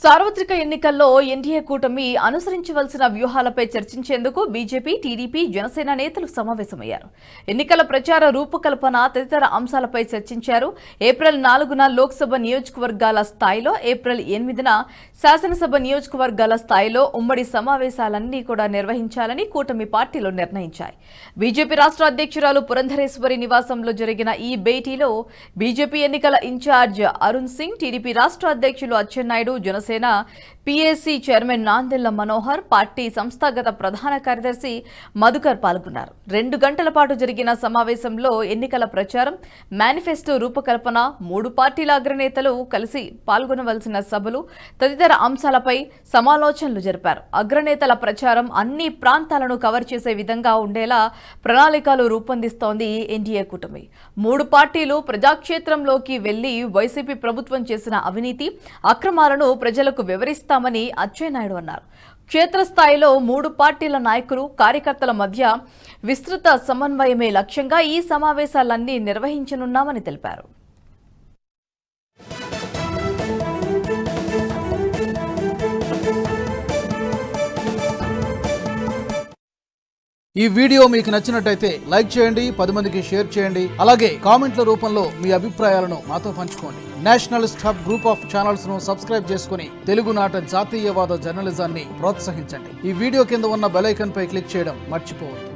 సార్వత్రిక ఎన్నికల్లో ఎన్డీఏ కూటమి అనుసరించవలసిన వ్యూహాలపై చర్చించేందుకు బీజేపీ, టీడీపీ, జనసేన నేతలు సమావేశమయ్యారు. ఎన్నికల ప్రచార రూపకల్పన తదితర అంశాలపై చర్చించారు. ఏప్రిల్ 4న లోక్సభ నియోజకవర్గాల స్థాయిలో, ఏప్రిల్ 8న శాసనసభ నియోజకవర్గాల స్థాయిలో ఉమ్మడి సమావేశాలన్నీ కూడా నిర్వహించాలని కూటమి పార్టీలు నిర్ణయించాయి. బీజేపీ రాష్ట్ర అధ్యక్షురాలు పురంధరేశ్వరి నివాసంలో జరిగిన ఈ భేటీలో బీజేపీ ఎన్నికల ఇన్ఛార్జ్ అరుణ్ సింగ్, టీడీపీ రాష్ట్ర అధ్యక్షులు Atchannaidu, Janasena PAC chairman Nadendla Manohar, party సంస్థాగత ప్రధాన కార్యదర్శి మధుకర్ పాల్గొన్నారు. 2 గంటల పాటు జరిగిన సమావేశంలో ఎన్నికల ప్రచారం, మేనిఫెస్టో రూపకల్పన, 3 పార్టీల అగ్రనేతలు కలిసి పాల్గొనవలసిన సభలు తదితర అంశాలపై సమాలోచనలు జరిపారు. అగ్రనేతల ప్రచారం అన్ని ప్రాంతాలను కవర్ చేసే విధంగా ఉండేలా ప్రణాళికలు రూపొందిస్తోంది ఎన్డీఏ కూటమి. 3 పార్టీలు ప్రజాక్షేత్రంలోకి వెళ్లి వైసీపీ ప్రభుత్వం చేసిన అవినీతి, అక్రమాలను ప్రజలకు వివరిస్తామని అచ్చెన్నాయుడు అన్నారు. క్షేత్రస్థాయిలో 3 పార్టీల నాయకులు, కార్యకర్తల మధ్య విస్తృత సమన్వయమే లక్ష్యంగా ఈ సమావేశాలన్నీ నిర్వహించనున్నామని తెలిపారు. ఈ వీడియో మీకు నచ్చినట్టయితే లైక్ చేయండి, 10 మందికి షేర్ చేయండి. అలాగే కామెంట్ల రూపంలో మీ అభిప్రాయాలను మాతో పంచుకోండి. Nationalist hub group of channels ను సబ్స్క్రైబ్ చేసుకుని తెలుగునాట జాతీయవాద జర్నలిజాన్ని ప్రోత్సహించండి. ఈ వీడియో కింద ఉన్న బెల్ ఐకాన్ పై క్లిక్ చేయడం మర్చిపోవద్దు.